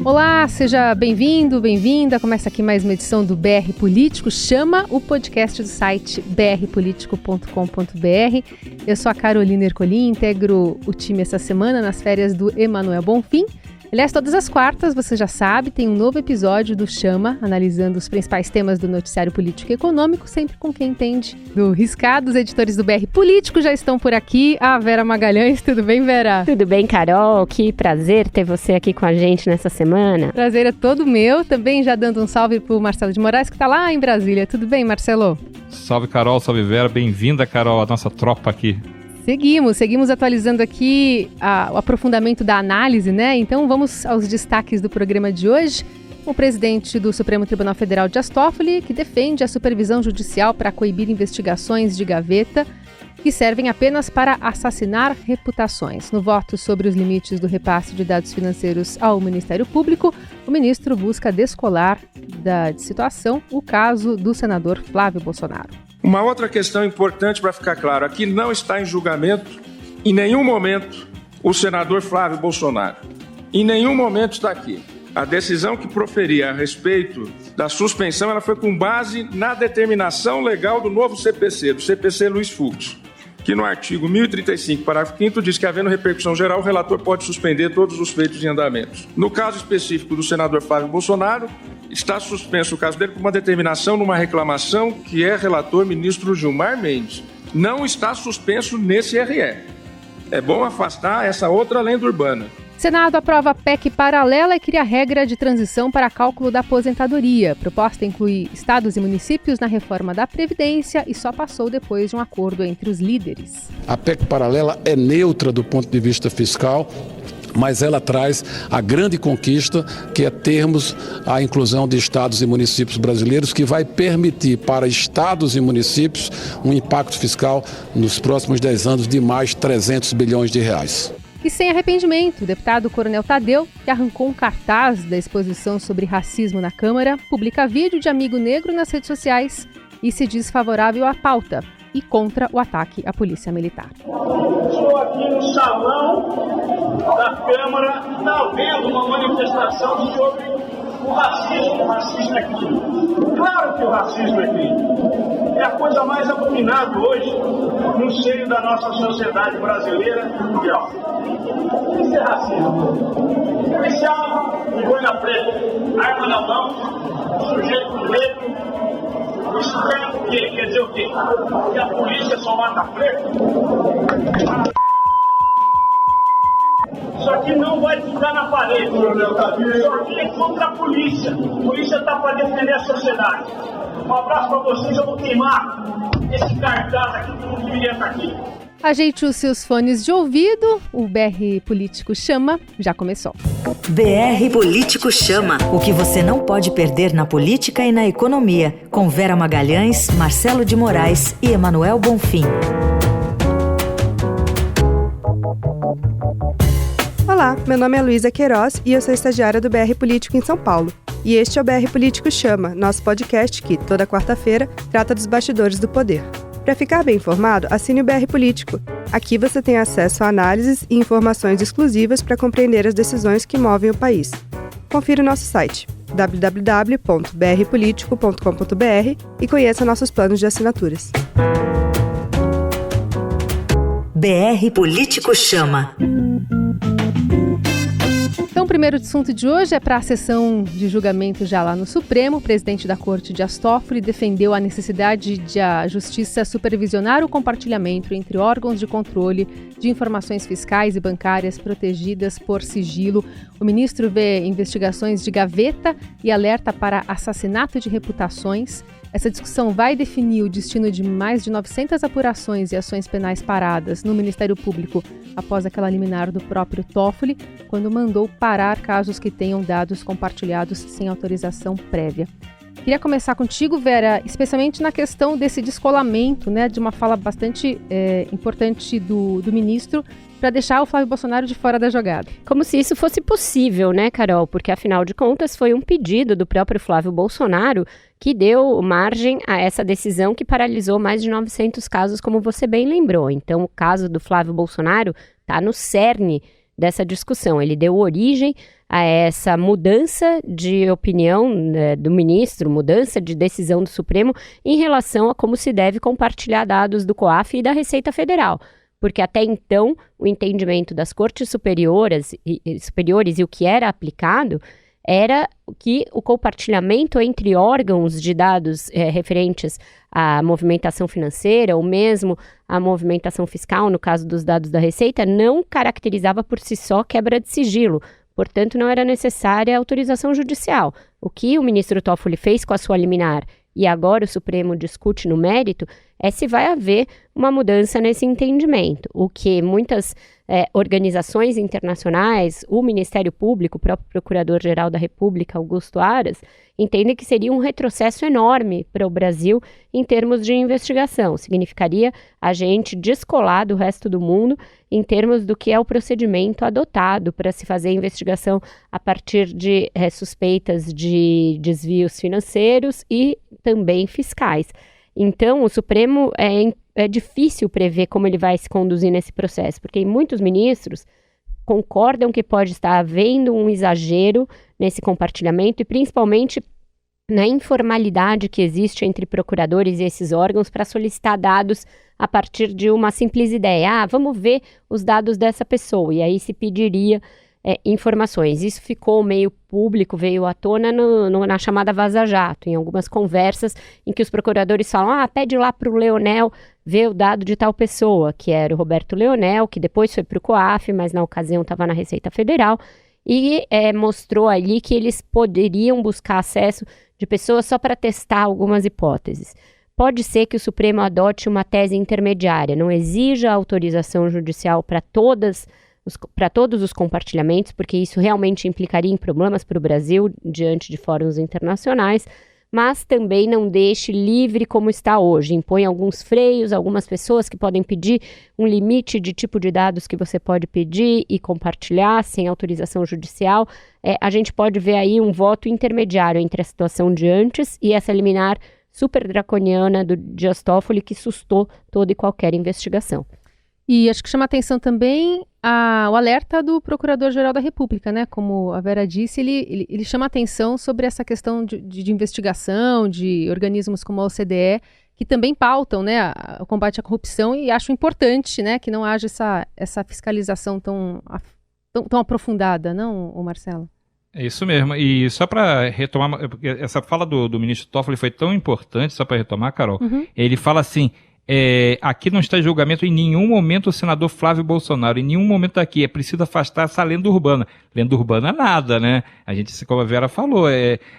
Olá, seja bem-vindo, bem-vinda. Começa aqui mais uma edição do BR Político Chama, o podcast do site brpolitico.com.br. Eu sou a Carolina Ercolim, integro o time essa semana nas férias do Emanuel Bonfim. Aliás, todas as quartas, você já sabe, tem um novo episódio do Chama, analisando os principais temas do noticiário político e econômico, sempre com quem entende do riscado. Os editores do BR Político já estão por aqui. A Vera Magalhães, tudo bem, Vera? Tudo bem, Carol? Que prazer ter você aqui com a gente nessa semana. Prazer é todo meu. Também já dando um salve pro Marcelo de Moraes, que está lá em Brasília. Tudo bem, Marcelo? Salve, Carol. Salve, Vera. Bem-vinda, Carol, a nossa tropa aqui. Seguimos atualizando aqui o aprofundamento da análise, né? Então vamos aos destaques do programa de hoje. O presidente do Supremo Tribunal Federal, Dias Toffoli, que defende a supervisão judicial para coibir investigações de gaveta que servem apenas para assassinar reputações. No voto sobre os limites do repasse de dados financeiros ao Ministério Público, o ministro busca descolar da situação o caso do senador Flávio Bolsonaro. Uma outra questão importante para ficar claro, aqui não está em julgamento, em nenhum momento, o senador Flávio Bolsonaro. Em nenhum momento está aqui. A decisão que proferia a respeito da suspensão ela foi com base na determinação legal do novo CPC, do CPC Luiz Fux, que no artigo 1035, parágrafo 5º, diz que, havendo repercussão geral, o relator pode suspender todos os feitos em andamento. No caso específico do senador Flávio Bolsonaro, está suspenso o caso dele por uma determinação numa reclamação que é relator ministro Gilmar Mendes. Não está suspenso nesse RE. É bom afastar essa outra lenda urbana. Senado aprova a PEC paralela e cria regra de transição para cálculo da aposentadoria. A proposta inclui estados e municípios na reforma da Previdência e só passou depois de um acordo entre os líderes. A PEC paralela é neutra do ponto de vista fiscal, mas ela traz a grande conquista, que é termos a inclusão de estados e municípios brasileiros, que vai permitir para estados e municípios um impacto fiscal nos próximos 10 anos de mais 300 bilhões de reais. E sem arrependimento, o deputado Coronel Tadeu, que arrancou um cartaz da exposição sobre racismo na Câmara, publica vídeo de amigo negro nas redes sociais e se diz favorável à pauta e contra o ataque à polícia militar. Estou aqui no salão da Câmara e está havendo uma manifestação sobre o racismo. O racismo é crime. Claro que o racismo é crime. É a coisa mais abominável hoje no seio da nossa sociedade brasileira e mundial. Isso é racismo. Policial de boina preta, arma na mão, sujeito negro. Isso quer o quê? Quer dizer o quê? Que a polícia só mata preto? Isso aqui não vai ficar na parede, Coronel Tadeu. Isso aqui é contra a polícia. A polícia está para defender a sociedade. Um abraço para vocês, eu vou queimar esse cartaz aqui que não deveria estar aqui. Ajeite os seus fones de ouvido, o BR Político Chama já começou. BR Político Chama, o que você não pode perder na política e na economia, com Vera Magalhães, Marcelo de Moraes e Emanuel Bonfim. Olá, meu nome é Luísa Queiroz e eu sou estagiária do BR Político em São Paulo. E este é o BR Político Chama, nosso podcast que, toda quarta-feira, trata dos bastidores do poder. Para ficar bem informado, assine o BR Político. Aqui você tem acesso a análises e informações exclusivas para compreender as decisões que movem o país. Confira o nosso site www.brpolitico.com.br e conheça nossos planos de assinaturas. BR Político Chama. Então, o primeiro assunto de hoje é para a sessão de julgamento já lá no Supremo. O presidente da Corte, Dias Toffoli, defendeu a necessidade de a Justiça supervisionar o compartilhamento entre órgãos de controle de informações fiscais e bancárias protegidas por sigilo. O ministro vê investigações de gaveta e alerta para assassinato de reputações. Essa discussão vai definir o destino de mais de 900 apurações e ações penais paradas no Ministério Público após aquela liminar do próprio Toffoli, quando mandou parar casos que tenham dados compartilhados sem autorização prévia. Queria começar contigo, Vera, especialmente na questão desse descolamento, né, de uma fala bastante importante do ministro para deixar o Flávio Bolsonaro de fora da jogada. Como se isso fosse possível, né, Carol? Porque, afinal de contas, foi um pedido do próprio Flávio Bolsonaro que deu margem a essa decisão que paralisou mais de 900 casos, como você bem lembrou. Então, o caso do Flávio Bolsonaro está no cerne dessa discussão. Ele deu origem a essa mudança de opinião, né, do ministro, mudança de decisão do Supremo em relação a como se deve compartilhar dados do COAF e da Receita Federal. Porque até então, o entendimento das cortes superiores e o que era aplicado era que o compartilhamento entre órgãos de dados referentes à movimentação financeira ou mesmo à movimentação fiscal, no caso dos dados da Receita, não caracterizava por si só quebra de sigilo. Portanto, não era necessária autorização judicial. O que o ministro Toffoli fez com a sua liminar e agora o Supremo discute no mérito é se vai haver uma mudança nesse entendimento. O que muitas organizações internacionais, o Ministério Público, o próprio Procurador-Geral da República, Augusto Aras, entendem que seria um retrocesso enorme para o Brasil em termos de investigação. Significaria a gente descolar do resto do mundo em termos do que é o procedimento adotado para se fazer investigação a partir de suspeitas de desvios financeiros e também fiscais. Então, o Supremo é difícil prever como ele vai se conduzir nesse processo, porque muitos ministros concordam que pode estar havendo um exagero nesse compartilhamento e principalmente na informalidade que existe entre procuradores e esses órgãos para solicitar dados a partir de uma simples ideia. Vamos ver os dados dessa pessoa, e aí se pediria informações. Isso ficou meio público, veio à tona na chamada Vaza Jato, em algumas conversas em que os procuradores falam, pede lá para o Leonel ver o dado de tal pessoa, que era o Roberto Leonel, que depois foi para o COAF, mas na ocasião estava na Receita Federal, e mostrou ali que eles poderiam buscar acesso de pessoas só para testar algumas hipóteses. Pode ser que o Supremo adote uma tese intermediária, não exija autorização judicial para todos os compartilhamentos, porque isso realmente implicaria em problemas para o Brasil diante de fóruns internacionais, mas também não deixe livre como está hoje. Impõe alguns freios, algumas pessoas que podem pedir um limite de tipo de dados que você pode pedir e compartilhar sem autorização judicial. A gente pode ver aí um voto intermediário entre a situação de antes e essa liminar super draconiana do Dias Toffoli que sustou toda e qualquer investigação. E acho que chama atenção também o alerta do Procurador-Geral da República, né? Como a Vera disse, ele chama atenção sobre essa questão de investigação, de organismos como a OCDE, que também pautam, né, o combate à corrupção, e acho importante, né, que não haja essa fiscalização tão aprofundada, não, Marcelo? É isso mesmo. E só para retomar, porque essa fala do ministro Toffoli foi tão importante, só para retomar, Carol, ele fala assim... aqui não está em julgamento em nenhum momento o senador Flávio Bolsonaro, em nenhum momento aqui, é preciso afastar essa lenda urbana. Lenda urbana nada, né? A gente, como a Vera falou,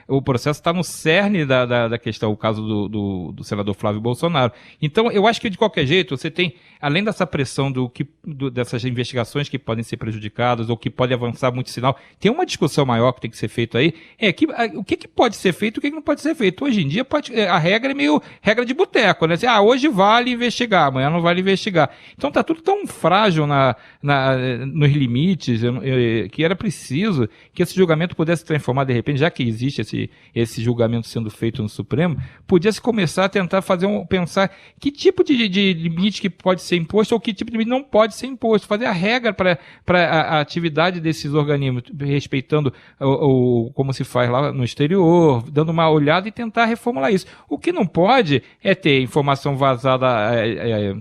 o processo está no cerne da questão, o caso do senador Flávio Bolsonaro. Então, eu acho que de qualquer jeito, você tem, além dessa pressão dessas investigações que podem ser prejudicadas ou que podem avançar muito sinal, tem uma discussão maior que tem que ser feita aí, o que pode ser feito e o que não pode ser feito. Hoje em dia, a regra é meio regra de boteco, né? Hoje vale investigar, amanhã não vale investigar. Então tá tudo tão frágil nos limites, que era preciso que esse julgamento pudesse transformar, de repente, já que existe esse julgamento sendo feito no Supremo, podia-se começar a tentar pensar que tipo de limite que pode ser imposto ou que tipo de limite não pode ser imposto, fazer a regra para a atividade desses organismos, respeitando como se faz lá no exterior, dando uma olhada e tentar reformular isso. O que não pode é ter informação vazada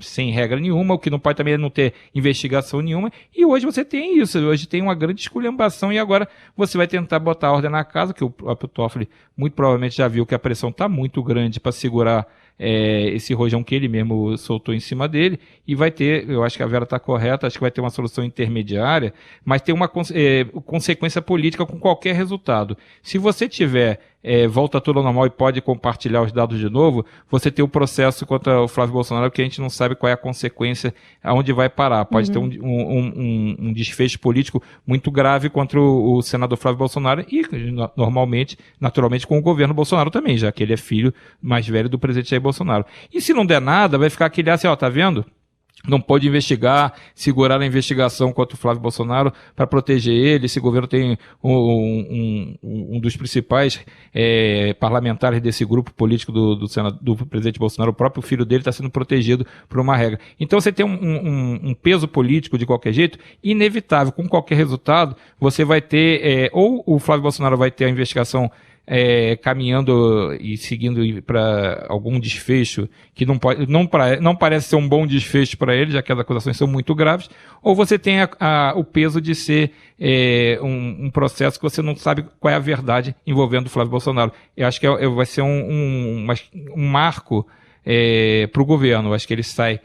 sem regra nenhuma, o que não pode também é não ter investigação nenhuma, e hoje você tem isso, hoje tem uma grande esculhambação, e agora você vai tentar botar a ordem na casa, que o próprio Toffoli muito provavelmente já viu que a pressão está muito grande para segurar esse rojão que ele mesmo soltou em cima dele, e vai ter, eu acho que a Vera está correta, acho que vai ter uma solução intermediária, mas tem uma consequência política com qualquer resultado. Se você tiver volta tudo ao normal e pode compartilhar os dados de novo, você tem o processo contra o Flávio Bolsonaro, que a gente não sabe qual é a consequência, aonde vai parar. Pode ter um desfecho político muito grave contra o senador Flávio Bolsonaro e, naturalmente, com o governo Bolsonaro também, já que ele é filho mais velho do presidente Jair Bolsonaro. E se não der nada, vai ficar aquele assim, tá vendo? não pode investigar, segurar a investigação contra o Flávio Bolsonaro para proteger ele. Esse governo tem um dos principais parlamentares desse grupo político do presidente Bolsonaro, o próprio filho dele está sendo protegido por uma regra. Então você tem um peso político de qualquer jeito, inevitável. Com qualquer resultado, você vai ter, ou o Flávio Bolsonaro vai ter a investigação caminhando e seguindo para algum desfecho que não parece ser um bom desfecho para ele, já que as acusações são muito graves, ou você tem o peso de ser um processo que você não sabe qual é a verdade envolvendo o Flávio Bolsonaro. Eu acho que vai ser um marco para o governo. Eu acho que ele sai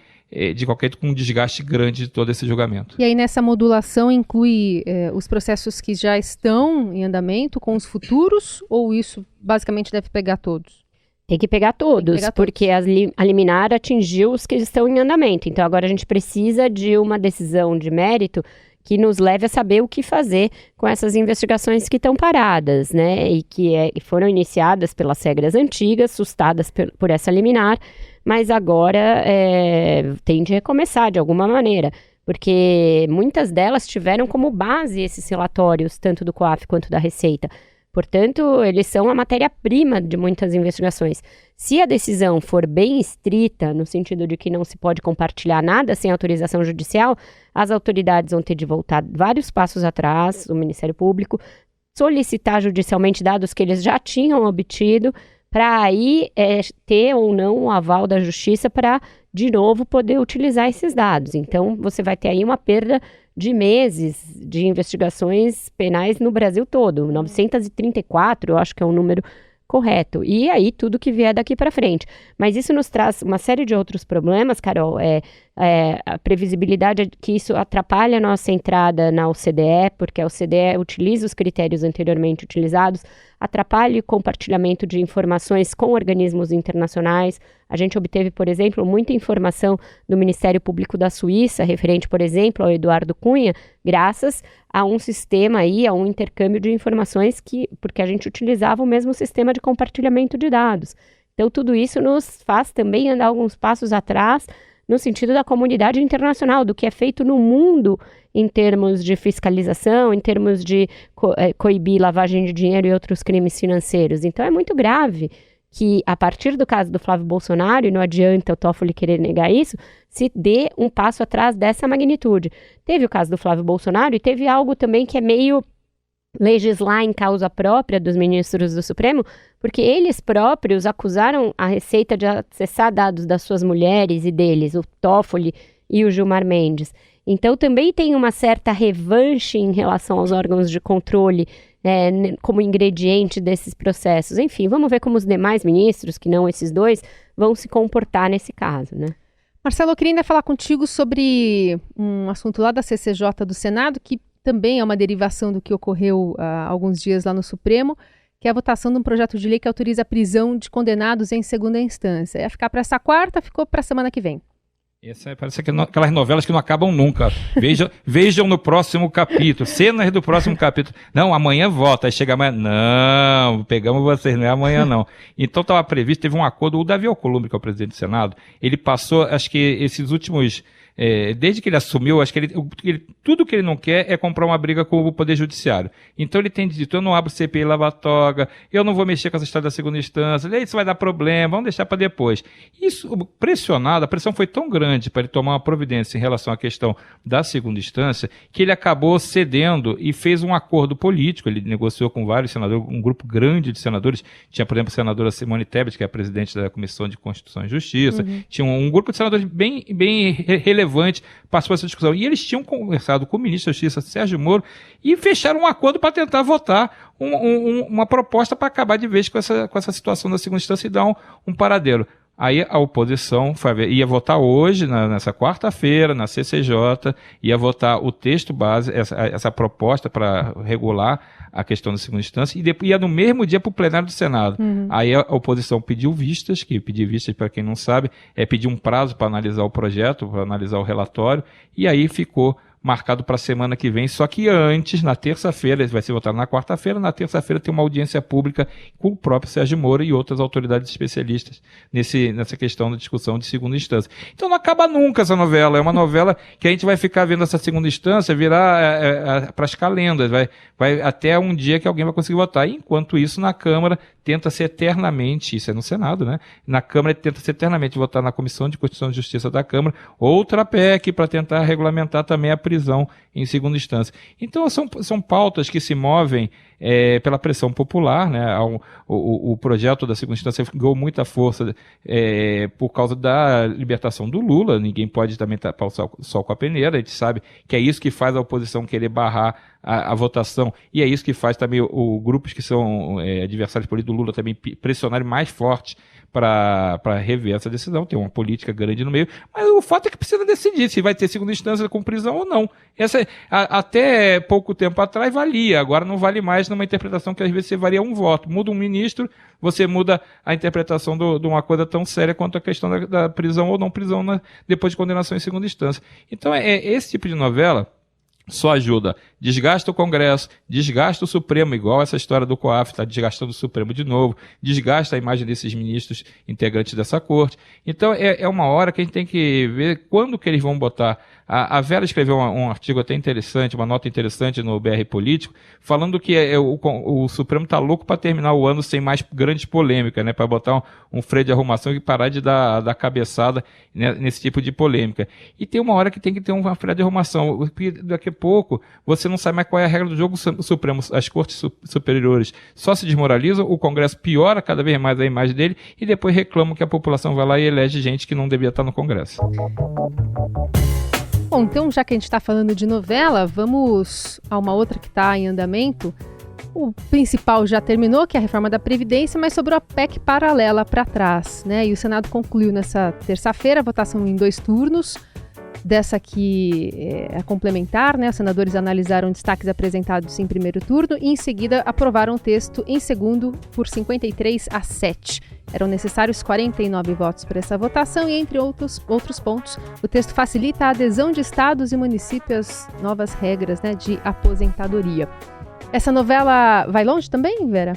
de qualquer jeito com um desgaste grande de todo esse julgamento. E aí nessa modulação inclui os processos que já estão em andamento com os futuros, ou isso basicamente deve pegar todos? Tem que pegar todos, porque a liminar atingiu os que estão em andamento. Então agora a gente precisa de uma decisão de mérito que nos leve a saber o que fazer com essas investigações que estão paradas, né? E que foram iniciadas pelas regras antigas, sustadas por essa liminar, mas agora tem de recomeçar de alguma maneira, porque muitas delas tiveram como base esses relatórios, tanto do COAF quanto da Receita. Portanto, eles são a matéria-prima de muitas investigações. Se a decisão for bem estrita, no sentido de que não se pode compartilhar nada sem autorização judicial, as autoridades vão ter de voltar vários passos atrás, o Ministério Público, solicitar judicialmente dados que eles já tinham obtido, para aí ter ou não o aval da Justiça para, de novo, poder utilizar esses dados. Então, você vai ter aí uma perda de meses de investigações penais no Brasil todo. 934, eu acho que é um número correto. E aí, tudo que vier daqui para frente. Mas isso nos traz uma série de outros problemas, Carol. A previsibilidade é que isso atrapalha a nossa entrada na OCDE, porque a OCDE utiliza os critérios anteriormente utilizados, atrapalha o compartilhamento de informações com organismos internacionais. A gente obteve, por exemplo, muita informação do Ministério Público da Suíça, referente, por exemplo, ao Eduardo Cunha, graças a um sistema aí, a um intercâmbio de informações porque a gente utilizava o mesmo sistema de compartilhamento de dados. Então, tudo isso nos faz também andar alguns passos atrás no sentido da comunidade internacional, do que é feito no mundo em termos de fiscalização, em termos de coibir lavagem de dinheiro e outros crimes financeiros. Então, é muito grave que, a partir do caso do Flávio Bolsonaro, e não adianta o Toffoli querer negar isso, se dê um passo atrás dessa magnitude. Teve o caso do Flávio Bolsonaro e teve algo também que é meio legislar em causa própria dos ministros do Supremo, porque eles próprios acusaram a Receita de acessar dados das suas mulheres e deles, o Toffoli e o Gilmar Mendes. Então também tem uma certa revanche em relação aos órgãos de controle como ingrediente desses processos. Enfim, vamos ver como os demais ministros, que não esses dois, vão se comportar nesse caso, né? Marcelo, eu queria ainda falar contigo sobre um assunto lá da CCJ do Senado, que também é uma derivação do que ocorreu há alguns dias lá no Supremo, que é a votação de um projeto de lei que autoriza a prisão de condenados em segunda instância. Ia ficar para essa quarta, ficou para a semana que vem. Parece aquelas novelas que não acabam nunca. Vejam no próximo capítulo, cenas do próximo capítulo. Não, amanhã vota, aí chega amanhã. Não, pegamos vocês, não é amanhã não. Então estava previsto, teve um acordo, o Davi Alcolumbre, que é o presidente do Senado, ele passou, acho que esses últimos... desde que ele assumiu, acho que tudo que ele não quer é comprar uma briga com o Poder Judiciário. Então ele tem dito, eu não abro CPI lava-toga, eu não vou mexer com essa história da segunda instância, isso vai dar problema, vamos deixar para depois. Isso, pressionado, a pressão foi tão grande para ele tomar uma providência em relação à questão da segunda instância, que ele acabou cedendo e fez um acordo político. Ele negociou com vários senadores, um grupo grande de senadores. Tinha, por exemplo, a senadora Simone Tebet, que é a presidente da Comissão de Constituição e Justiça. Tinha um grupo de senadores bem relevante participou dessa discussão. E eles tinham conversado com o ministro da Justiça, Sérgio Moro, e fecharam um acordo para tentar votar uma proposta para acabar de vez com essa situação da segunda instância e dar um paradeiro. Aí a oposição ia votar hoje, nessa quarta-feira, na CCJ, ia votar o texto base, essa proposta para regular a questão da segunda instância, e ia no mesmo dia para o plenário do Senado. Aí a oposição pediu vistas, que pedir vistas, para quem não sabe, é pedir um prazo para analisar o projeto, para analisar o relatório, e aí ficou marcado para a semana que vem, só que antes, na terça-feira, vai ser votado na quarta-feira, na terça-feira tem uma audiência pública com o próprio Sérgio Moro e outras autoridades especialistas nessa questão da discussão de segunda instância. Então não acaba nunca essa novela, é uma novela que a gente vai ficar vendo essa segunda instância virar para as calendas, vai até um dia que alguém vai conseguir votar. Enquanto isso, na Câmara, tenta-se eternamente, isso é no Senado, né? Na Câmara, tenta-se eternamente votar na Comissão de Constituição e Justiça da Câmara outra PEC para tentar regulamentar também a prisão em segunda instância. Então, são pautas que se movem pela pressão popular, né? O projeto da segunda instância ganhou muita força por causa da libertação do Lula. Ninguém pode também tapar o sol com a peneira. A gente sabe que é isso que faz a oposição querer barrar a votação, e é isso que faz também grupos que são adversários políticos do Lula também pressionarem mais forte para rever essa decisão. Tem uma política grande no meio, mas o fato é que precisa decidir se vai ter segunda instância com prisão ou não. Até pouco tempo atrás valia, agora não vale mais numa interpretação que às vezes você varia um voto. Muda um ministro, você muda a interpretação de uma coisa tão séria quanto a questão da prisão ou não prisão depois de condenação em segunda instância. Então esse tipo de novela só ajuda, desgasta o Congresso, desgasta o Supremo, igual essa história do COAF, está desgastando o Supremo de novo, desgasta a imagem desses ministros integrantes dessa corte. Então é uma hora que a gente tem que ver quando que eles vão botar. A Vera escreveu um artigo até interessante, uma nota interessante no BR Político, falando que o Supremo está louco para terminar o ano sem mais grandes polêmicas, né, para botar um freio de arrumação e parar de dar cabeçada, né, nesse tipo de polêmica. E tem uma hora que tem que ter uma freio de arrumação, porque daqui a pouco você não sabe mais qual é a regra do jogo. O Supremo, as cortes superiores só se desmoralizam, o Congresso piora cada vez mais a imagem dele e depois reclamam que a população vai lá e elege gente que não devia estar no Congresso. Bom, então já que a gente está falando de novela, vamos a uma outra que está em andamento. O principal já terminou, que é a reforma da Previdência, mas sobrou a PEC paralela para trás, né? E o Senado concluiu nessa terça-feira a votação em 2 turnos. Dessa aqui é complementar, né? Os senadores analisaram destaques apresentados em primeiro turno e em seguida aprovaram o texto em segundo por 53-7. Eram necessários 49 votos para essa votação e, entre outros pontos, o texto facilita a adesão de estados e municípios às novas regras, né, de aposentadoria. Essa novela vai longe também, Vera?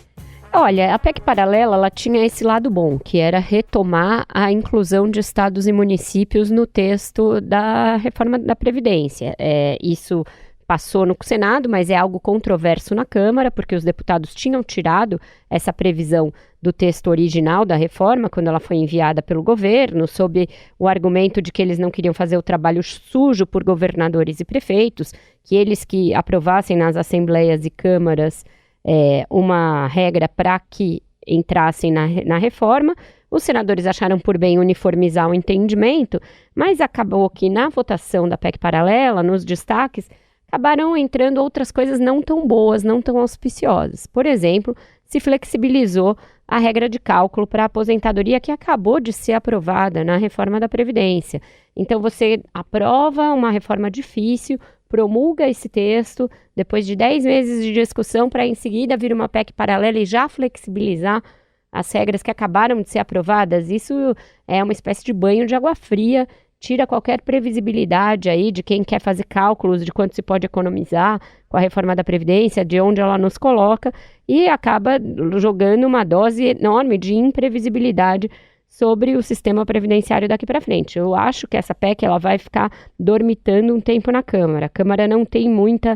Olha, a PEC paralela, ela tinha esse lado bom, que era retomar a inclusão de estados e municípios no texto da reforma da Previdência. Isso passou no Senado, mas é algo controverso na Câmara, porque os deputados tinham tirado essa previsão do texto original da reforma, quando ela foi enviada pelo governo, sob o argumento de que eles não queriam fazer o trabalho sujo por governadores e prefeitos, que eles que aprovassem nas assembleias e câmaras uma regra para que entrassem na reforma. Os senadores acharam por bem uniformizar o entendimento, mas acabou que na votação da PEC paralela, nos destaques, acabaram entrando outras coisas não tão boas, não tão auspiciosas. Por exemplo, se flexibilizou a regra de cálculo para a aposentadoria que acabou de ser aprovada na reforma da Previdência. Então você aprova uma reforma difícil, promulga esse texto, depois de 10 meses de discussão, para em seguida vir uma PEC paralela e já flexibilizar as regras que acabaram de ser aprovadas. Isso é uma espécie de banho de água fria, tira qualquer previsibilidade aí de quem quer fazer cálculos de quanto se pode economizar com a reforma da Previdência, de onde ela nos coloca, e acaba jogando uma dose enorme de imprevisibilidade sobre o sistema previdenciário daqui para frente. Eu acho que essa PEC ela vai ficar dormitando um tempo na Câmara. A Câmara não tem muito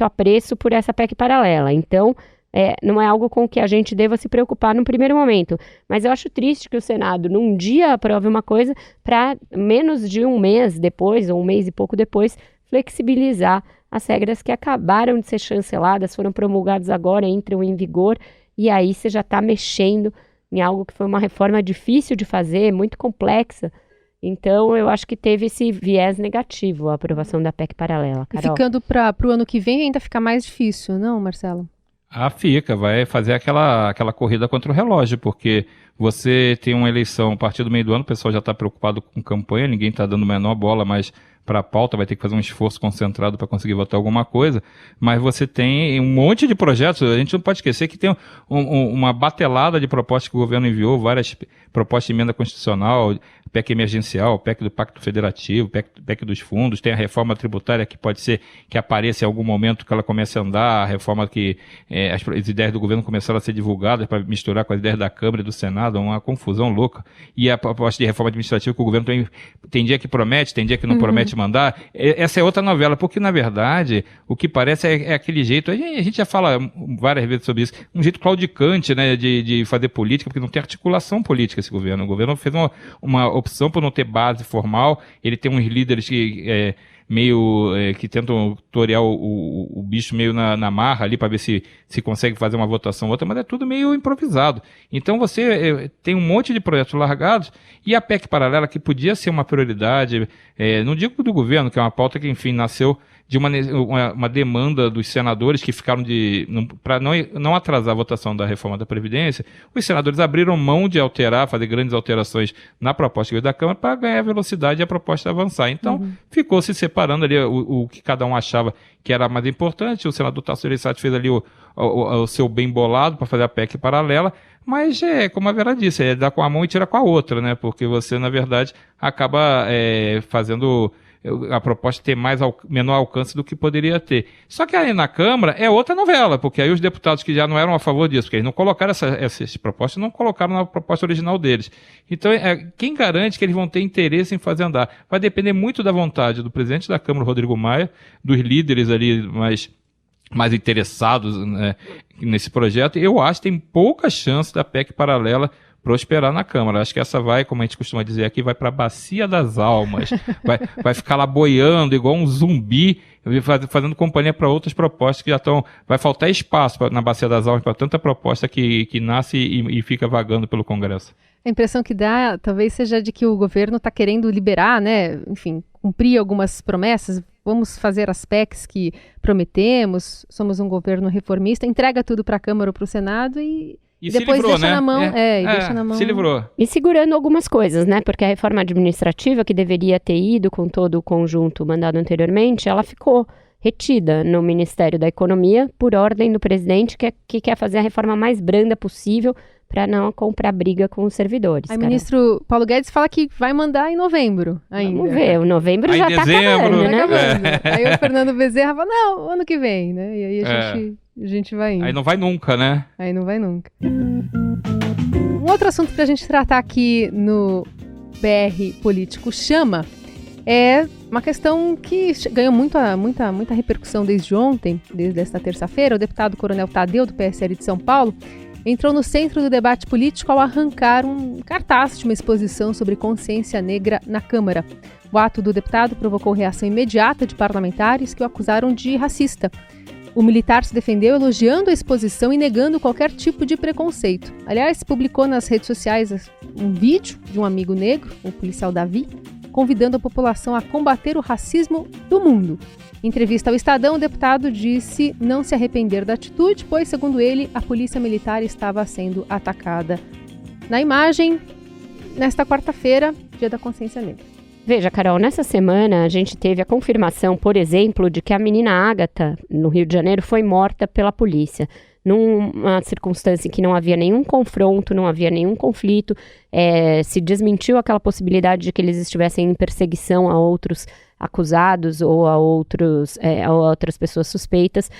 apreço por essa PEC paralela, então não é algo com que a gente deva se preocupar no primeiro momento. Mas eu acho triste que o Senado, num dia, aprove uma coisa para menos de um mês depois, ou um mês e pouco depois, flexibilizar as regras que acabaram de ser chanceladas, foram promulgadas agora, entram em vigor, e aí você já está mexendo em algo que foi uma reforma difícil de fazer, muito complexa. Então, eu acho que teve esse viés negativo a aprovação da PEC paralela. Carol. E ficando para o ano que vem ainda fica mais difícil, não, Marcelo? Vai fazer aquela corrida contra o relógio, porque você tem uma eleição a partir do meio do ano, o pessoal já está preocupado com campanha, ninguém está dando a menor bola mais a pauta, vai ter que fazer um esforço concentrado para conseguir votar alguma coisa, mas você tem um monte de projetos, a gente não pode esquecer que tem uma batelada de propostas que o governo enviou, várias propostas de emenda constitucional, PEC emergencial, PEC do Pacto Federativo, PEC dos fundos, tem a reforma tributária que pode ser que apareça em algum momento que ela comece a andar, a reforma que as ideias do governo começaram a ser divulgadas para misturar com as ideias da Câmara e do Senado, uma confusão louca. E a proposta de reforma administrativa que o governo tem dia que promete, tem dia que não promete mandar. Essa é outra novela, porque na verdade o que parece é aquele jeito, a gente já fala várias vezes sobre isso, um jeito claudicante, né, de fazer política, porque não tem articulação política esse governo. O governo fez uma opção por não ter base formal, ele tem uns líderes que que tentam torear o bicho meio na marra ali para ver se consegue fazer uma votação ou outra, mas é tudo meio improvisado. Então você tem um monte de projetos largados e a PEC paralela que podia ser uma prioridade, não digo do governo, que é uma pauta que enfim nasceu de uma demanda dos senadores que ficaram para não atrasar a votação da reforma da Previdência, os senadores abriram mão de fazer grandes alterações na proposta da Câmara para ganhar velocidade e a proposta avançar. Então, ficou se separando ali o que cada um achava que era mais importante. O senador Tasso Gereissati fez ali o seu bem bolado para fazer a PEC paralela, mas como a Vera disse, é dar com a mão e tirar com a outra, né? Porque você, na verdade, acaba fazendo a proposta ter menor alcance do que poderia ter. Só que aí na Câmara é outra novela, porque aí os deputados que já não eram a favor disso, porque eles não colocaram essas propostas, não colocaram na proposta original deles. Então, quem garante que eles vão ter interesse em fazer andar? Vai depender muito da vontade do presidente da Câmara, Rodrigo Maia, dos líderes ali mais interessados, né, nesse projeto. Eu acho que tem pouca chance da PEC paralela prosperar na Câmara. Acho que essa vai, como a gente costuma dizer aqui, vai para a bacia das almas. Vai ficar lá boiando igual um zumbi, fazendo companhia para outras propostas que já estão... Vai faltar espaço na bacia das almas para tanta proposta que nasce e fica vagando pelo Congresso. A impressão que dá, talvez, seja de que o governo está querendo liberar, né? Enfim, cumprir algumas promessas. Vamos fazer as PECs que prometemos, somos um governo reformista, entrega tudo para a Câmara ou para o Senado e depois livrou, deixa, né? na mão, deixa na mão. Se livrou. E segurando algumas coisas, né? Porque a reforma administrativa, que deveria ter ido com todo o conjunto mandado anteriormente, ela ficou retida no Ministério da Economia por ordem do presidente, que quer fazer a reforma mais branda possível para não comprar briga com os servidores. Aí o ministro Paulo Guedes fala que vai mandar em novembro ainda. Vamos ver, o novembro aí já está acabando, né? Aí o Fernando Bezerra fala, não, ano que vem, né? E aí a gente vai indo. Aí não vai nunca, né? Aí não vai nunca. Um outro assunto para a gente tratar aqui no BR Político Chama é uma questão que ganhou muita repercussão desde ontem, desde esta terça-feira. O deputado Coronel Tadeu, do PSL de São Paulo, entrou no centro do debate político ao arrancar um cartaz de uma exposição sobre consciência negra na Câmara. O ato do deputado provocou reação imediata de parlamentares que o acusaram de racista. O militar se defendeu elogiando a exposição e negando qualquer tipo de preconceito. Aliás, publicou nas redes sociais um vídeo de um amigo negro, o policial Davi, convidando a população a combater o racismo do mundo. Em entrevista ao Estadão, o deputado disse não se arrepender da atitude, pois, segundo ele, a polícia militar estava sendo atacada. Na imagem, nesta quarta-feira, Dia da Consciência Negra. Veja, Carol, nessa semana a gente teve a confirmação, por exemplo, de que a menina Ágata, no Rio de Janeiro, foi morta pela polícia. Numa circunstância em que não havia nenhum confronto, não havia nenhum conflito, se desmentiu aquela possibilidade de que eles estivessem em perseguição a outros acusados ou a outras pessoas suspeitas.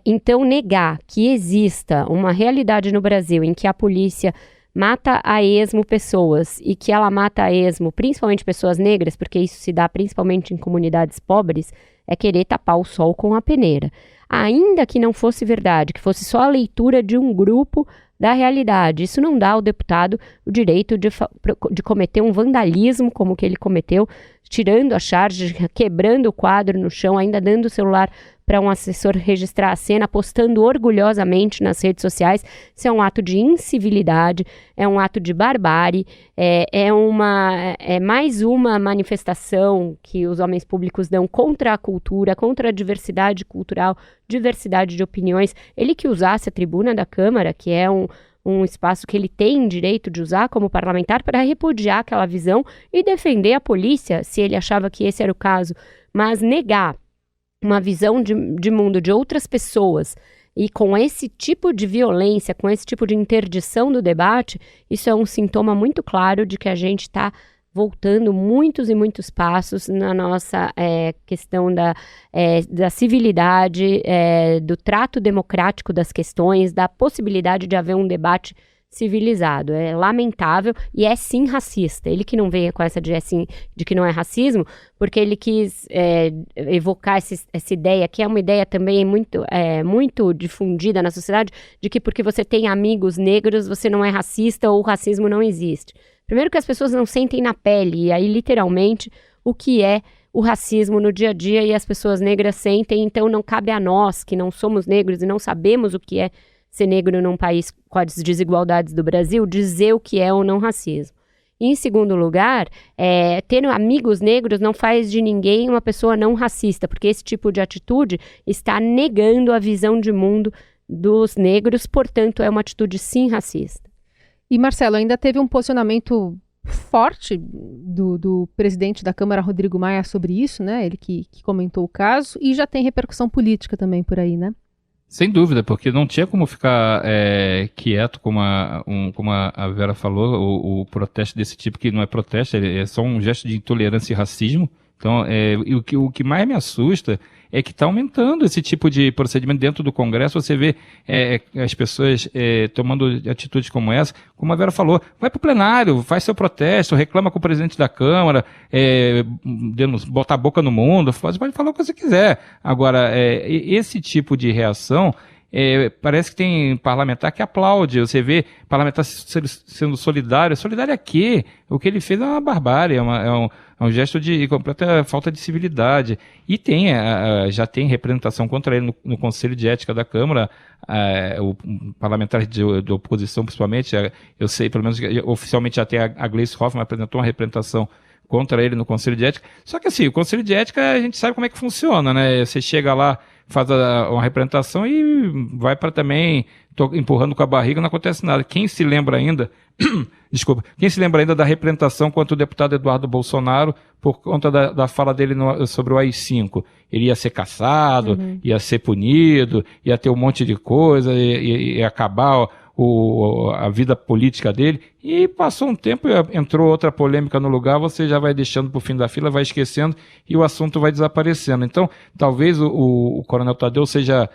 Então, negar que exista uma realidade no Brasil em que a polícia mata a esmo pessoas e que ela mata a esmo principalmente pessoas negras, porque isso se dá principalmente em comunidades pobres, é querer tapar o sol com a peneira. Ainda que não fosse verdade, que fosse só a leitura de um grupo da realidade, isso não dá ao deputado o direito de cometer um vandalismo como que ele cometeu, tirando a charge, quebrando o quadro no chão, ainda dando o celular para um assessor registrar a cena, postando orgulhosamente nas redes sociais. Isso é um ato de incivilidade, é um ato de barbárie, é mais uma manifestação que os homens públicos dão contra a cultura, contra a diversidade cultural, diversidade de opiniões. Ele que usasse a tribuna da Câmara, que é um um espaço que ele tem direito de usar como parlamentar para repudiar aquela visão e defender a polícia, se ele achava que esse era o caso, mas negar uma visão de mundo de outras pessoas e com esse tipo de violência, com esse tipo de interdição do debate, isso é um sintoma muito claro de que a gente está voltando muitos e muitos passos na nossa questão da civilidade, do trato democrático das questões, da possibilidade de haver um debate civilizado. É lamentável e é sim racista. Ele que não venha com essa de que não é racismo, porque ele quis evocar essa ideia, que é uma ideia também muito difundida na sociedade, de que porque você tem amigos negros, você não é racista ou o racismo não existe. Primeiro que as pessoas não sentem na pele, e aí literalmente o que é o racismo no dia a dia, e as pessoas negras sentem, então não cabe a nós, que não somos negros e não sabemos o que é ser negro num país com as desigualdades do Brasil, dizer o que é ou não racismo. E, em segundo lugar, ter amigos negros não faz de ninguém uma pessoa não racista, porque esse tipo de atitude está negando a visão de mundo dos negros, portanto é uma atitude sim racista. E, Marcelo, ainda teve um posicionamento forte do presidente da Câmara, Rodrigo Maia, sobre isso, né? Ele que comentou o caso, e já tem repercussão política também por aí, né? Sem dúvida, porque não tinha como ficar quieto, como a Vera falou, o protesto desse tipo, que não é protesto, é só um gesto de intolerância e racismo. Então, o que mais me assusta é que está aumentando esse tipo de procedimento dentro do Congresso. Você vê as pessoas tomando atitudes como essa. Como a Vera falou, vai para o plenário, faz seu protesto, reclama com o presidente da Câmara, bota a boca no mundo, pode falar o que você quiser. Agora, esse tipo de reação... parece que tem parlamentar que aplaude. Você vê parlamentar sendo solidário. Solidário a quê? O que ele fez é uma barbárie, é um gesto de completa falta de civilidade. E já tem representação contra ele no Conselho de Ética da Câmara. O parlamentar de oposição, principalmente, eu sei, pelo menos oficialmente já tem a Gleice Hoffmann apresentou uma representação contra ele no Conselho de Ética. Só que assim, o Conselho de Ética a gente sabe como é que funciona, né? Você chega lá, faz uma representação e vai para também empurrando com a barriga, não acontece nada. Quem se lembra ainda da representação contra o deputado Eduardo Bolsonaro por conta da fala dele sobre o AI-5? Ele ia ser caçado, ia ser punido, ia ter um monte de coisa, ia acabar a vida política dele, e passou um tempo, entrou outra polêmica no lugar, você já vai deixando pro fim da fila, vai esquecendo e o assunto vai desaparecendo. Então, talvez o Coronel Tadeu esteja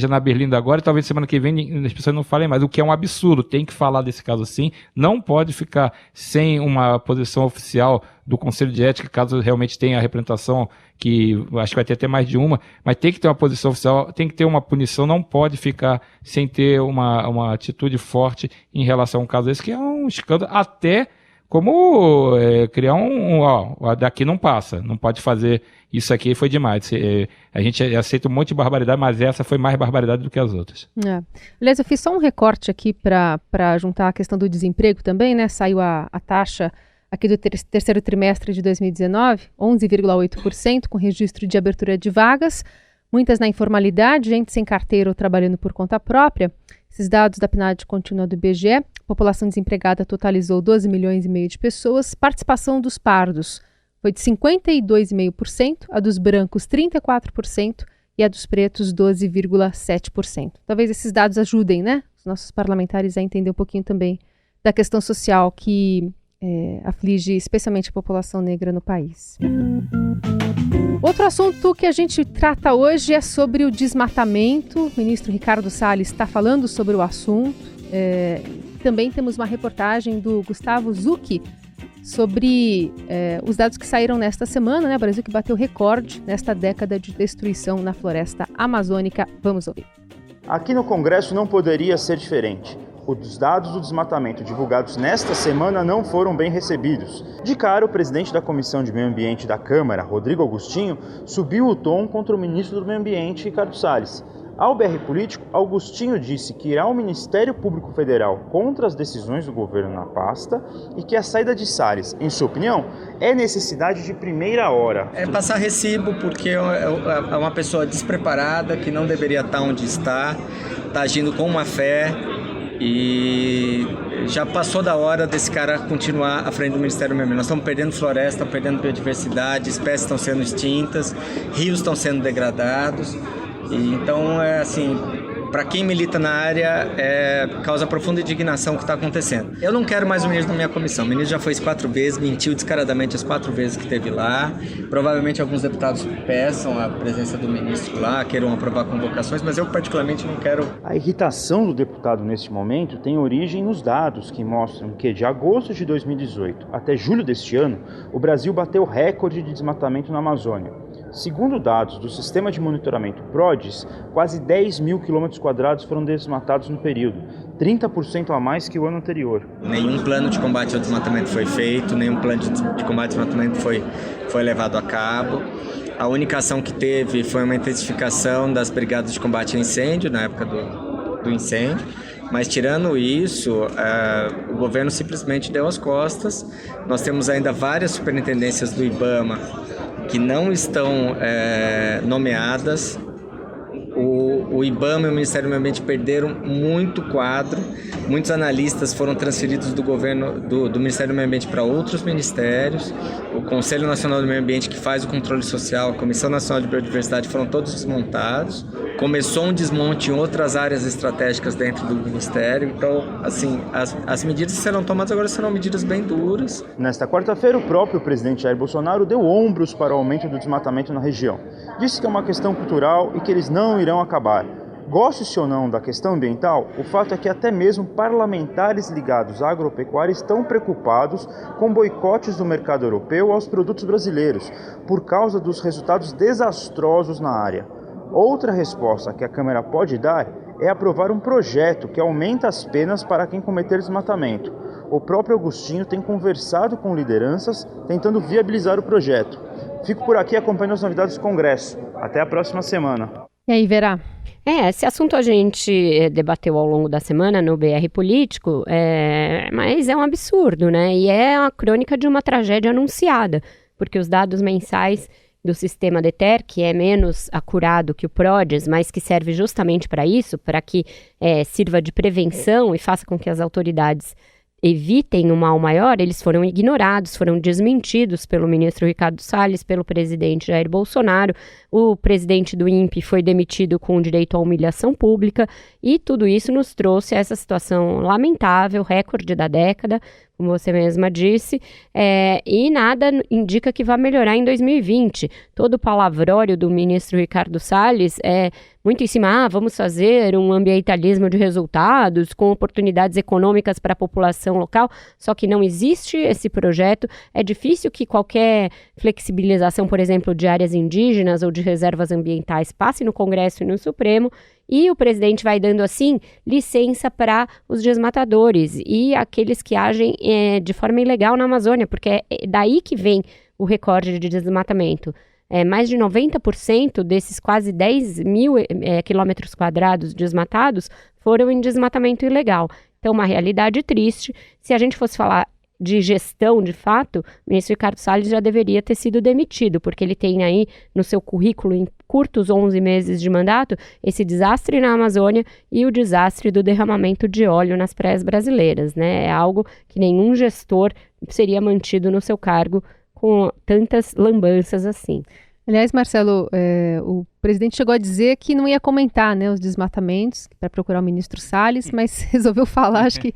na Berlinda agora, e talvez semana que vem as pessoas não falem mais, o que é um absurdo. Tem que falar desse caso sim, não pode ficar sem uma posição oficial do Conselho de Ética, caso realmente tenha a representação, que acho que vai ter até mais de uma, mas tem que ter uma posição oficial, tem que ter uma punição, não pode ficar sem ter uma atitude forte em relação a um caso desse, que é um escândalo, até como criar daqui não passa, não pode fazer isso aqui, foi demais. A gente aceita um monte de barbaridade, mas essa foi mais barbaridade do que as outras. Aliás, eu fiz só um recorte aqui para juntar a questão do desemprego também, né? Saiu a taxa aqui do terceiro trimestre de 2019, 11,8%, com registro de abertura de vagas, muitas na informalidade, gente sem carteira ou trabalhando por conta própria. Esses dados da PNAD contínua do IBGE, a população desempregada totalizou 12 milhões e meio de pessoas, participação dos pardos foi de 52,5%, a dos brancos 34% e a dos pretos 12,7%. Talvez esses dados ajudem, né, os nossos parlamentares a entender um pouquinho também da questão social que aflige especialmente a população negra no país. Outro assunto que a gente trata hoje é sobre o desmatamento. O ministro Ricardo Salles está falando sobre o assunto. Também temos uma reportagem do Gustavo Zucchi sobre os dados que saíram nesta semana, né? O Brasil que bateu recorde nesta década de destruição na floresta amazônica. Vamos ouvir. Aqui no Congresso não poderia ser diferente. Os dados do desmatamento divulgados nesta semana não foram bem recebidos. De cara, o presidente da Comissão de Meio Ambiente da Câmara, Rodrigo Augustinho, subiu o tom contra o ministro do Meio Ambiente, Ricardo Salles. Ao BR Político, Augustinho disse que irá ao Ministério Público Federal contra as decisões do governo na pasta e que a saída de Salles, em sua opinião, é necessidade de primeira hora. É passar recibo porque é uma pessoa despreparada que não deveria estar onde está agindo com má fé. E já passou da hora desse cara continuar à frente do Ministério do Meio Ambiente. Nós estamos perdendo floresta, estamos perdendo biodiversidade, espécies estão sendo extintas, rios estão sendo degradados. E então, para quem milita na área, causa profunda indignação o que está acontecendo. Eu não quero mais o ministro da minha comissão. O ministro já foi 4 vezes, mentiu descaradamente as 4 vezes que esteve lá. Provavelmente alguns deputados peçam a presença do ministro lá, queiram aprovar convocações, mas eu particularmente não quero. A irritação do deputado neste momento tem origem nos dados que mostram que de agosto de 2018 até julho deste ano, o Brasil bateu recorde de desmatamento na Amazônia. Segundo dados do Sistema de Monitoramento PRODES, quase 10 mil quilômetros quadrados foram desmatados no período, 30% a mais que o ano anterior. Nenhum plano de combate ao desmatamento foi feito, nenhum plano de combate ao desmatamento foi levado a cabo. A única ação que teve foi uma intensificação das brigadas de combate a incêndio, na época do incêndio. Mas tirando isso, o governo simplesmente deu as costas. Nós temos ainda várias superintendências do IBAMA que não estão nomeadas. O IBAMA e o Ministério do Meio Ambiente perderam muito quadro. Muitos analistas foram transferidos do governo do Ministério do Meio Ambiente para outros ministérios. O Conselho Nacional do Meio Ambiente, que faz o controle social, a Comissão Nacional de Biodiversidade, foram todos desmontados. Começou um desmonte em outras áreas estratégicas dentro do Ministério. Então, as medidas que serão tomadas agora serão medidas bem duras. Nesta quarta-feira, o próprio presidente Jair Bolsonaro deu ombros para o aumento do desmatamento na região. Disse que é uma questão cultural e que eles não irão acabar. Goste-se ou não da questão ambiental, o fato é que até mesmo parlamentares ligados à agropecuária estão preocupados com boicotes do mercado europeu aos produtos brasileiros, por causa dos resultados desastrosos na área. Outra resposta que a Câmara pode dar é aprovar um projeto que aumenta as penas para quem cometer desmatamento. O próprio Agostinho tem conversado com lideranças tentando viabilizar o projeto. Fico por aqui acompanhando as novidades do Congresso. Até a próxima semana. E aí, Vera? Esse assunto a gente debateu ao longo da semana no BR Político, mas é um absurdo, né? E é a crônica de uma tragédia anunciada, porque os dados mensais do sistema DETER, que é menos acurado que o PRODES, mas que serve justamente para isso, para que sirva de prevenção e faça com que as autoridades evitem um mal maior, eles foram ignorados, foram desmentidos pelo ministro Ricardo Salles, pelo presidente Jair Bolsonaro. O presidente do INPE foi demitido com direito à humilhação pública e tudo isso nos trouxe a essa situação lamentável, recorde da década, como você mesma disse, e nada indica que vai melhorar em 2020. Todo o palavrório do ministro Ricardo Salles é muito em cima, vamos fazer um ambientalismo de resultados com oportunidades econômicas para a população local, só que não existe esse projeto. É difícil que qualquer flexibilização, por exemplo, de áreas indígenas ou de reservas ambientais passe no Congresso e no Supremo, e o presidente vai dando, assim, licença para os desmatadores e aqueles que agem de forma ilegal na Amazônia, porque é daí que vem o recorde de desmatamento. Mais de 90% desses quase 10 mil quilômetros quadrados desmatados foram em desmatamento ilegal. Então, uma realidade triste. Se a gente fosse falar de gestão, de fato, o ministro Ricardo Salles já deveria ter sido demitido, porque ele tem aí no seu currículo, em curtos 11 meses de mandato, esse desastre na Amazônia e o desastre do derramamento de óleo nas praias brasileiras, né? É algo que nenhum gestor seria mantido no seu cargo com tantas lambanças assim. Aliás, Marcelo, o presidente chegou a dizer que não ia comentar, né, os desmatamentos para procurar o ministro Salles, mas resolveu falar, acho que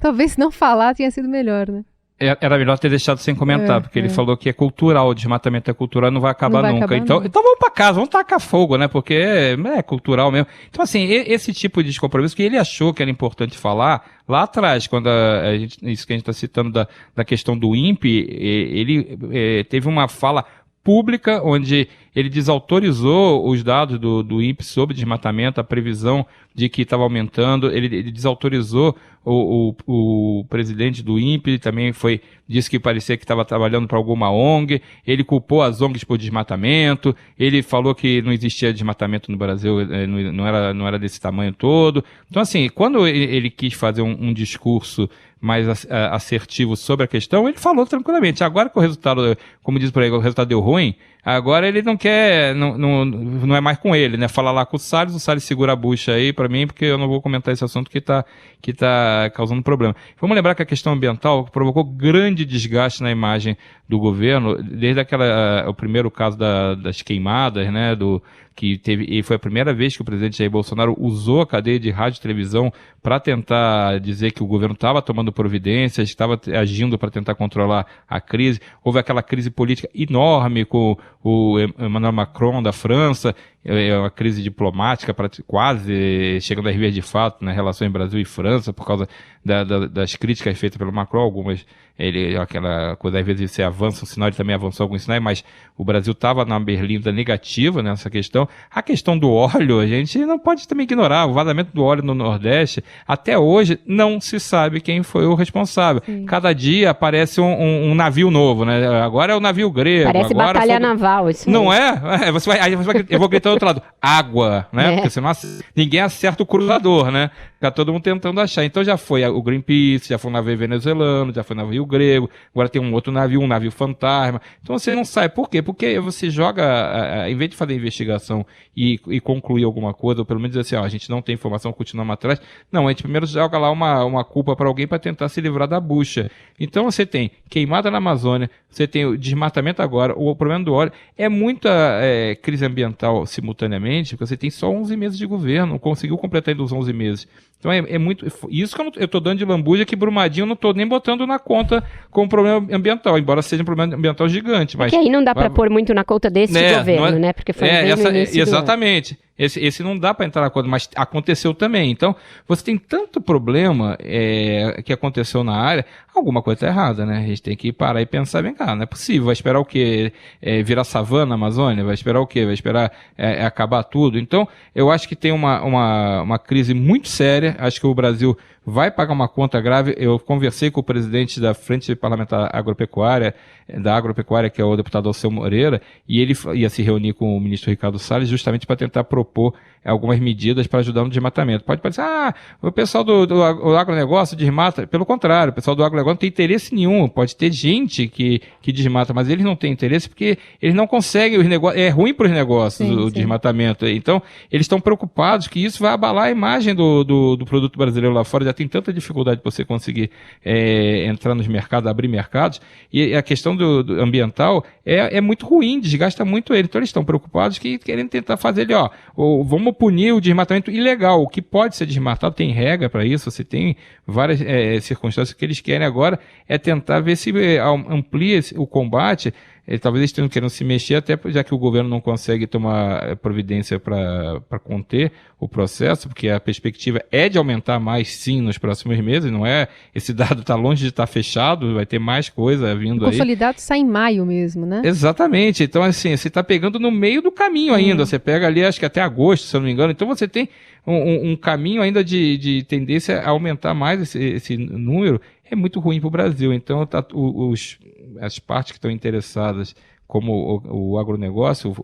talvez não falar tenha sido melhor, né? Era melhor ter deixado sem comentar, porque ele falou que é cultural, o desmatamento é cultural, não vai acabar nunca. Então vamos para casa, vamos tacar fogo, né? Porque é cultural mesmo. Então, assim, esse tipo de descompromisso que ele achou que era importante falar lá atrás, quando isso que a gente está citando da questão do INPE, ele teve uma fala pública, onde ele desautorizou os dados do INPE sobre desmatamento, a previsão de que estava aumentando, ele desautorizou o presidente do INPE, também disse que parecia que estava trabalhando para alguma ONG, ele culpou as ONGs por desmatamento, ele falou que não existia desmatamento no Brasil, não era desse tamanho todo. Então, assim, quando ele quis fazer um discurso mais assertivo sobre a questão, ele falou tranquilamente. Agora que o resultado, como diz por aí, o resultado deu ruim, Agora ele não quer, não é mais com ele, né? Fala lá com o Salles segura a bucha aí pra mim, porque eu não vou comentar esse assunto que tá causando problema. Vamos lembrar que a questão ambiental provocou grande desgaste na imagem do governo, desde o primeiro caso das queimadas, né? E foi a primeira vez que o presidente Jair Bolsonaro usou a cadeia de rádio e televisão para tentar dizer que o governo estava tomando providências, estava agindo para tentar controlar a crise. Houve aquela crise política enorme com o Emmanuel Macron da França, uma crise diplomática quase chegando a vias de fato nas relações Brasil e França, por causa das críticas feitas pelo Macron, algumas, aquela coisa, às vezes você avança um sinal, ele também avançou alguns sinais, mas o Brasil estava na berlinda negativa nessa questão. A questão do óleo, a gente não pode também ignorar, o vazamento do óleo no Nordeste, até hoje não se sabe quem foi o responsável. Sim. Cada dia aparece um navio novo, né? Agora é o navio grego. Parece agora batalha naval, isso não é? Eu vou gritar do outro lado, água, né? Porque senão ninguém acerta o cruzador, né? Fica todo mundo tentando achar. Então já foi o Greenpeace, já foi um navio venezuelano, já foi um navio grego, agora tem um outro navio, um navio fantasma. Então você não sabe. Por quê? Porque você joga, em vez de fazer investigação e concluir alguma coisa, ou pelo menos dizer assim, a gente não tem informação, continuamos atrás. Não, a gente primeiro joga lá uma culpa para alguém para tentar se livrar da bucha. Então você tem queimada na Amazônia, você tem o desmatamento agora, o problema do óleo, é muita crise ambiental simultaneamente, porque você tem só 11 meses de governo, não conseguiu completar ainda os 11 meses. Então é muito... Isso que eu estou dando de lambuja, que Brumadinho eu não estou nem botando na conta como problema ambiental, embora seja um problema ambiental gigante. Mas, que aí não dá para pôr muito na conta desse governo, né? Porque foi exatamente. Esse não dá para entrar na conta, mas aconteceu também. Então, você tem tanto problema que aconteceu na área, alguma coisa está errada, né? A gente tem que parar e pensar, vem cá, não é possível. Vai esperar o quê? Virar savana na Amazônia? Vai esperar o quê? Vai esperar acabar tudo? Então, eu acho que tem uma crise muito séria. Acho que o Brasil vai pagar uma conta grave. Eu conversei com o presidente da Frente Parlamentar Agropecuária, que é o deputado Alceu Moreira, e ele ia se reunir com o ministro Ricardo Salles justamente para tentar propor algumas medidas para ajudar no desmatamento. Pode parecer, o pessoal do agronegócio desmata. Pelo contrário, o pessoal do agronegócio não tem interesse nenhum. Pode ter gente que desmata, mas eles não têm interesse porque eles não conseguem, é ruim para os negócios o desmatamento. Então, eles estão preocupados que isso vai abalar a imagem do produto brasileiro lá fora. Já tem tanta dificuldade para você conseguir entrar nos mercados, abrir mercados, e a questão do ambiental é muito ruim, desgasta muito ele. Então, eles estão preocupados que querem tentar fazer vamos punir o desmatamento ilegal. O que pode ser desmatado, tem regra para isso, você tem várias circunstâncias. O que eles querem agora é tentar ver se amplia o combate. Talvez eles estejam querendo se mexer, até já que o governo não consegue tomar providência para conter o processo, porque a perspectiva é de aumentar mais, sim, nos próximos meses, não é? Esse dado está longe de estar fechado, vai ter mais coisa vindo aí. O consolidado sai em maio mesmo, né? Exatamente. Então, assim, você está pegando no meio do caminho ainda. Você pega ali, acho que até agosto, se eu não me engano. Então, você tem um caminho ainda de tendência a aumentar mais esse número. É muito ruim para o Brasil. Então, as partes que estão interessadas, como o agronegócio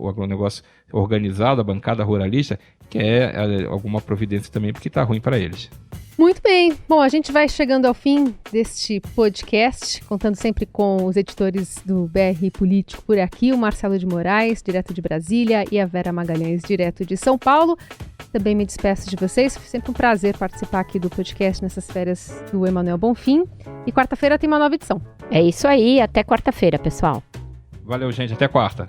organizado, a bancada ruralista, quer alguma providência também, porque está ruim para eles. Muito bem. Bom, a gente vai chegando ao fim deste podcast, contando sempre com os editores do BR Político por aqui, o Marcelo de Moraes, direto de Brasília, e a Vera Magalhães, direto de São Paulo. Também me despeço de vocês. Foi sempre um prazer participar aqui do podcast nessas férias do Emmanuel Bonfim. E quarta-feira tem uma nova edição. É isso aí. Até quarta-feira, pessoal. Valeu, gente. Até quarta.